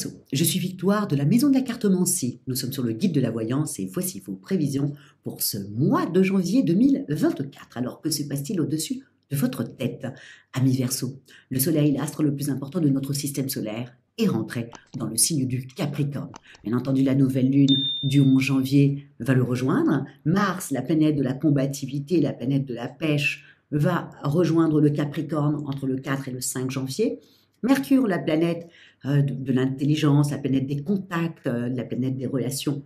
Verseau, je suis Victoire de la Maison de la Cartomancie. Nous sommes sur le guide de la voyance et voici vos prévisions pour ce mois de janvier 2024. Alors, que se passe-t-il au-dessus de votre tête, amis Verseau? Le Soleil, l'astre le plus important de notre système solaire, est rentré dans le signe du Capricorne. Bien entendu, la nouvelle lune du 11 janvier va le rejoindre. Mars, la planète de la combativité, la planète de la pêche, va rejoindre le Capricorne entre le 4 et le 5 janvier. Mercure, la planète de l'intelligence, la planète des contacts, la planète des relations,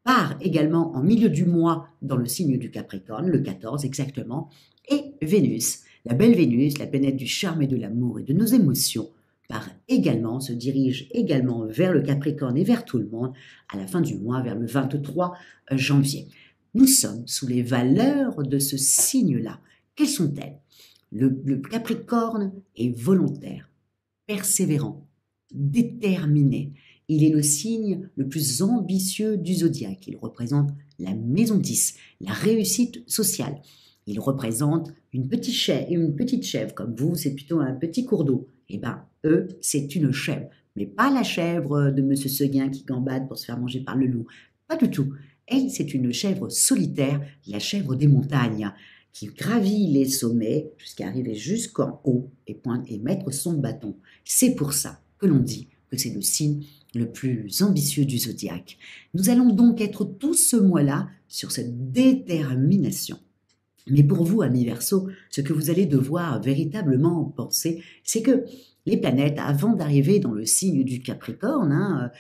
part également en milieu du mois dans le signe du Capricorne, le 14 exactement. Et Vénus, la belle Vénus, la planète du charme et de l'amour et de nos émotions, se dirige également vers le Capricorne et vers tout le monde à la fin du mois, vers le 23 janvier. Nous sommes sous les valeurs de ce signe-là. Quelles sont-elles? Le Capricorne est volontaire, persévérant, déterminé. Il est le signe le plus ambitieux du zodiaque. Il représente la maison 10, la réussite sociale. Il représente une petite chèvre, comme vous, c'est plutôt un petit cours d'eau. Eh bien, eux, c'est une chèvre. Mais pas la chèvre de M. Seguin qui gambade pour se faire manger par le loup. Pas du tout. Elle, c'est une chèvre solitaire, la chèvre des montagnes, qui gravit les sommets jusqu'à arriver jusqu'en haut et mettre son bâton. C'est pour ça que l'on dit que c'est le signe le plus ambitieux du zodiaque. Nous allons donc être tout ce mois-là sur cette détermination. Mais pour vous, amis Verseau, ce que vous allez devoir véritablement penser, c'est que les planètes, avant d'arriver dans le signe du Capricorne,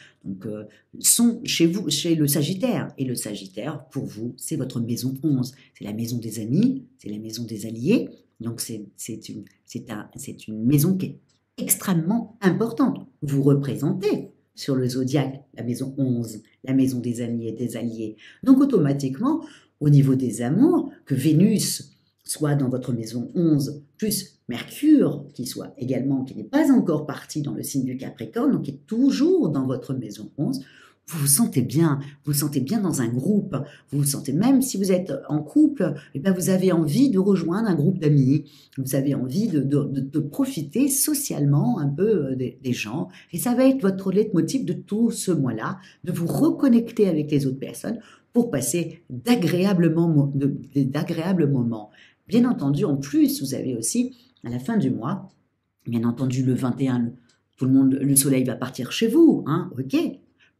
sont chez vous, chez le Sagittaire. Et le Sagittaire, pour vous, c'est votre maison 11. C'est la maison des amis, c'est la maison des alliés. Donc, c'est une maison qui est extrêmement importante. Vous représentez sur le zodiaque la maison 11, la maison des amis et des alliés. Donc, automatiquement, au niveau des amours, que Vénus soit dans votre maison 11, plus Mercure, qui n'est pas encore parti dans le signe du Capricorne, donc qui est toujours dans votre maison 11, vous vous sentez bien dans un groupe, vous vous sentez, même si vous êtes en couple, eh bien vous avez envie de rejoindre un groupe d'amis, vous avez envie de profiter socialement un peu des gens, et ça va être votre leitmotiv de tout ce mois-là, de vous reconnecter avec les autres personnes pour passer d'agréables moments. Bien entendu, en plus, vous avez aussi, à la fin du mois, bien entendu, le 21, le soleil va partir chez vous, ok.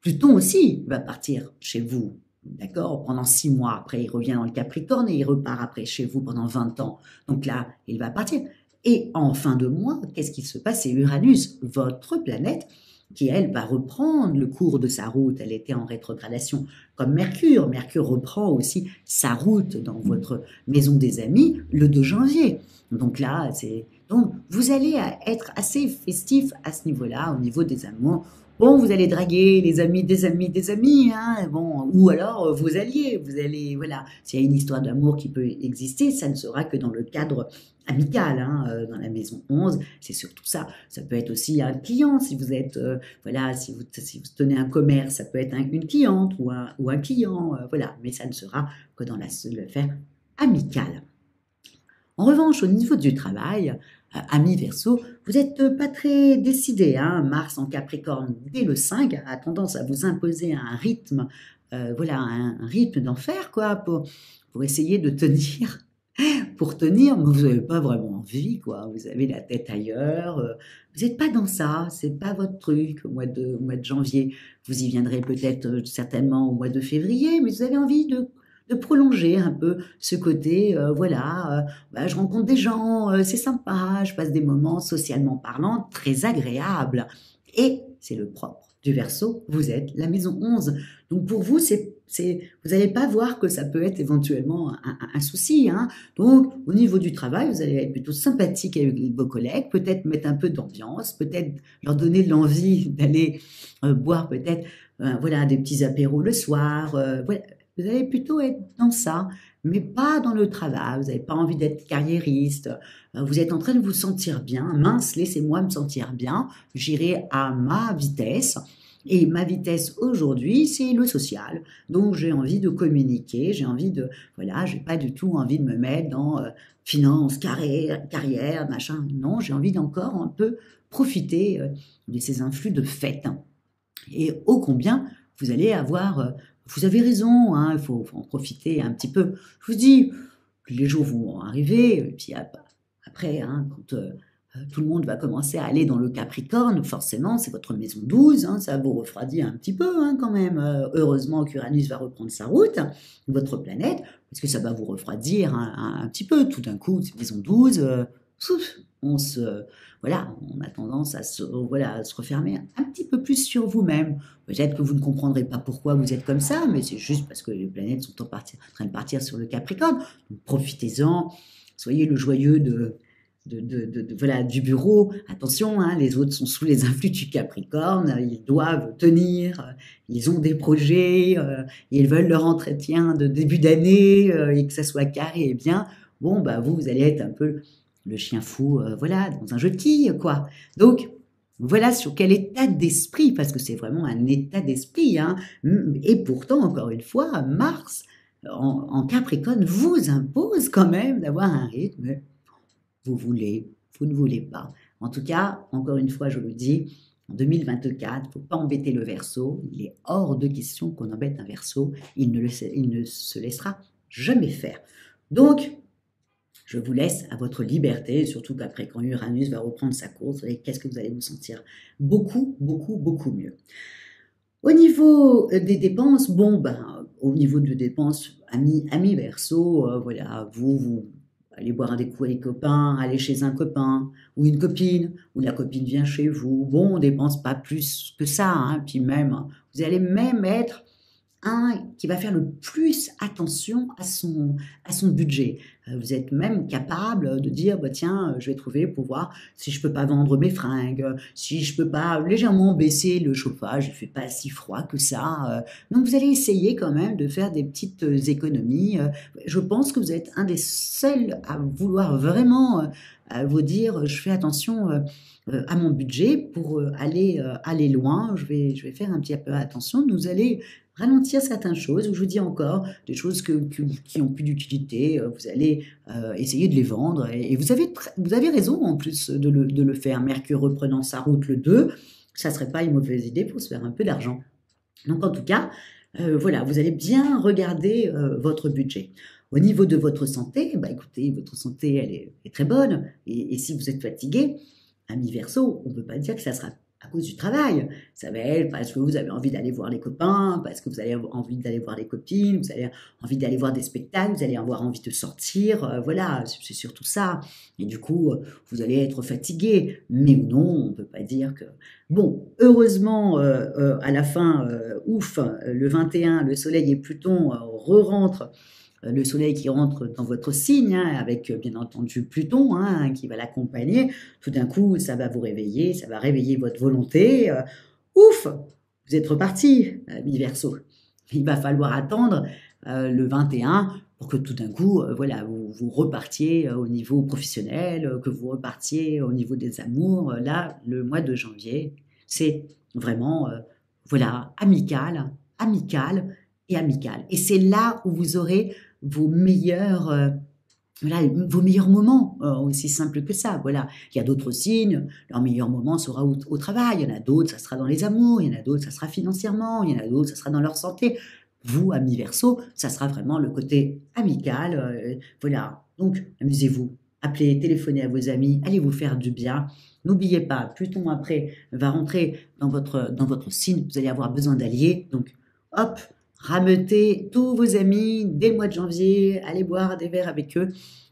Pluton aussi va partir chez vous, d'accord, pendant 6 mois. Après, il revient dans le Capricorne et il repart après chez vous pendant 20 ans. Donc là, il va partir. Et en fin de mois, qu'est-ce qui se passe? C'est Uranus, votre planète, qui, elle, va reprendre le cours de sa route. Elle était en rétrogradation comme Mercure. Mercure reprend aussi sa route dans votre maison des amis le 2 janvier. Donc là, vous allez être assez festif à ce niveau-là, au niveau des amours. Bon, vous allez draguer les amis des amis, ou alors vos alliés. Vous allez, voilà, s'il y a une histoire d'amour qui peut exister, ça ne sera que dans le cadre amical, dans la maison 11, c'est surtout ça. Ça peut être aussi un client, si vous êtes, si vous tenez un commerce, ça peut être une cliente ou un client, mais ça ne sera que dans l'affaire amicale. En revanche, au niveau du travail, amis Verseau, vous n'êtes pas très décidé. Mars en Capricorne, dès le 5, a tendance à vous imposer un rythme, un rythme d'enfer, quoi, pour essayer de tenir. Pour tenir, mais vous n'avez pas vraiment envie, quoi. Vous avez la tête ailleurs. Vous n'êtes pas dans ça. C'est pas votre truc au mois de janvier. Vous y viendrez peut-être certainement au mois de février, mais vous avez envie de prolonger un peu ce côté, je rencontre des gens, c'est sympa, je passe des moments socialement parlant très agréables. Et c'est le propre du Verseau, vous êtes la maison 11. Donc pour vous, vous n'allez pas voir que ça peut être éventuellement un souci. Donc au niveau du travail, vous allez être plutôt sympathique avec vos collègues, peut-être mettre un peu d'ambiance, peut-être leur donner de l'envie d'aller boire peut-être des petits apéros le soir. Vous allez plutôt être dans ça, mais pas dans le travail. Vous n'avez pas envie d'être carriériste. Vous êtes en train de vous sentir bien. Mince, laissez-moi me sentir bien. J'irai à ma vitesse. Et ma vitesse aujourd'hui, c'est le social. Donc, j'ai envie de communiquer. J'ai pas du tout envie de me mettre dans finance, carrière, machin. Non, j'ai envie d'encore un peu profiter de ces influx de fête. Et ô combien vous allez avoir, vous avez raison, hein, il faut en profiter un petit peu. Je vous dis, les jours vont arriver, et puis après, hein, quand tout le monde va commencer à aller dans le Capricorne, forcément, c'est votre maison 12, hein, ça vous refroidit un petit peu hein, quand même. Heureusement qu'Uranus va reprendre sa route, votre planète, parce que ça va vous refroidir un petit peu. Tout d'un coup, maison 12, on se, voilà, on a tendance voilà, à se refermer un petit peu plus sur vous-même. Peut-être que vous ne comprendrez pas pourquoi vous êtes comme ça, mais c'est juste parce que les planètes sont en train de partir sur le Capricorne. Donc, profitez-en, soyez le joyeux voilà, du bureau. Attention, hein, les autres sont sous les influx du Capricorne, ils doivent tenir, ils ont des projets, ils veulent leur entretien de début d'année et que ça soit carré et bien. Bon, bah vous allez être un peu le chien fou, voilà, dans un jeu de quilles, quoi. Donc, voilà sur quel état d'esprit, parce que c'est vraiment un état d'esprit, hein. Et pourtant, encore une fois, Mars, en Capricorne, vous impose quand même d'avoir un rythme. Vous voulez, vous ne voulez pas. En tout cas, encore une fois, je le dis, en 2024, il ne faut pas embêter le Verseau. Il est hors de question qu'on embête un Verseau. Il ne se laissera jamais faire. Donc, je vous laisse à votre liberté, surtout qu'après, quand Uranus va reprendre sa course, qu'est-ce que vous allez vous sentir? Beaucoup, beaucoup, beaucoup mieux. Au niveau des dépenses, bon, ben, au niveau de dépenses, amis Verseau, voilà, vous allez boire des coups avec les copains, aller chez un copain ou une copine, ou la copine vient chez vous. Bon, on dépense pas plus que ça, hein, puis même, vous allez même être un qui va faire le plus attention à son budget. Vous êtes même capable de dire, bah, tiens, je vais trouver pour voir si je peux pas vendre mes fringues, si je peux pas légèrement baisser le chauffage, il fait pas si froid que ça. Donc vous allez essayer quand même de faire des petites économies. Je pense que vous êtes un des seuls à vouloir vraiment vous dire, je fais attention à mon budget pour aller loin. Je vais faire un petit peu attention. Nous allons ralentir certaines choses, je vous dis encore, des choses qui ont plus d'utilité, vous allez essayer de les vendre, et vous avez raison en plus de le faire. Mercure reprenant sa route le 2, ça ne serait pas une mauvaise idée pour se faire un peu d'argent. Donc en tout cas, voilà, vous allez bien regarder votre budget. Au niveau de votre santé, bah écoutez, votre santé, elle est très bonne, et si vous êtes fatigué, ami Verseau, on ne peut pas dire que ça sera à cause du travail. Ça va être parce que vous avez envie d'aller voir les copains, parce que vous avez envie d'aller voir les copines, vous avez envie d'aller voir des spectacles, vous allez avoir envie de sortir, voilà, c'est surtout ça. Et du coup, vous allez être fatigué, mais ou non, on ne peut pas dire que... Bon, heureusement, à la fin, ouf, le 21, le Soleil et Pluton re-rentrent, le Soleil qui rentre dans votre signe, hein, avec bien entendu Pluton hein, qui va l'accompagner, tout d'un coup, ça va vous réveiller, ça va réveiller votre volonté. Ouf, vous êtes reparti, mi-Verseau. Il va falloir attendre le 21 pour que tout d'un coup, voilà, vous repartiez au niveau professionnel, que vous repartiez au niveau des amours. Là, le mois de janvier, c'est vraiment, voilà, amical et amical. Et c'est là où vous aurez vos meilleurs, voilà, vos meilleurs moments, aussi simple que ça. Voilà. Il y a d'autres signes, leur meilleur moment sera au travail. Il y en a d'autres, ça sera dans les amours. Il y en a d'autres, ça sera financièrement. Il y en a d'autres, ça sera dans leur santé. Vous, ami Verseau, ça sera vraiment le côté amical. Voilà. Donc, amusez-vous. Appelez, téléphonez à vos amis, allez vous faire du bien. N'oubliez pas, Pluton après va rentrer dans votre signe. Vous allez avoir besoin d'alliés. Donc, hop, rameutez tous vos amis dès le mois de janvier, allez boire des verres avec eux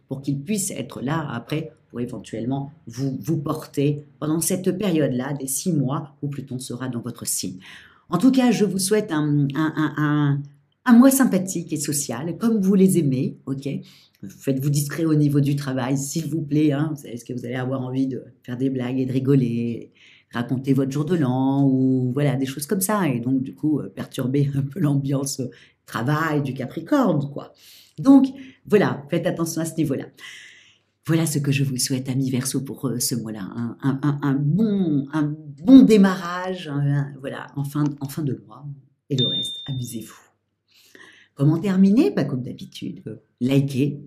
pour qu'ils puissent être là après pour éventuellement vous porter pendant cette période-là, des 6 mois où Pluton sera dans votre signe. En tout cas, je vous souhaite un mois sympathique et social, comme vous les aimez, ok? Faites-vous discret au niveau du travail, s'il vous plaît. Hein. Vous savez, est-ce que vous allez avoir envie de faire des blagues et de rigoler, raconter votre jour de l'an, ou voilà, des choses comme ça. Et donc, du coup, perturber un peu l'ambiance travail du Capricorne, quoi. Donc, voilà, faites attention à ce niveau-là. Voilà ce que je vous souhaite, amis Verseau, pour ce mois-là. Un bon démarrage, voilà, en fin de mois. Et le reste, amusez-vous. Comment terminer? Bah, comme d'habitude, likez,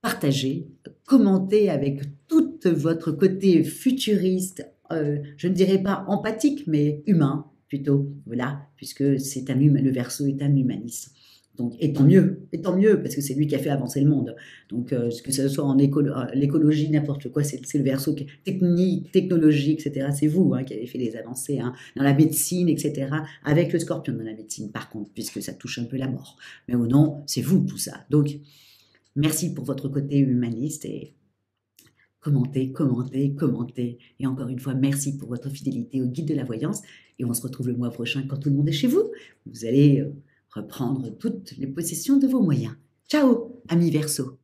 partagez, commentez avec tout votre côté futuriste, je ne dirais pas empathique, mais humain, plutôt, voilà, puisque c'est le Verseau est un humaniste. Donc, et tant mieux, parce que c'est lui qui a fait avancer le monde. Donc, que ce soit en l'écologie, n'importe quoi, c'est le Verseau technique, technologie, etc. C'est vous qui avez fait les avancées dans la médecine, etc. Avec le Scorpion dans la médecine, par contre, puisque ça touche un peu la mort. Mais au non, c'est vous tout ça. Donc, merci pour votre côté humaniste et commentez, commentez, commentez. Et encore une fois, merci pour votre fidélité au guide de la voyance. Et on se retrouve le mois prochain quand tout le monde est chez vous. Vous allez reprendre toutes les possessions de vos moyens. Ciao, amis Verseau.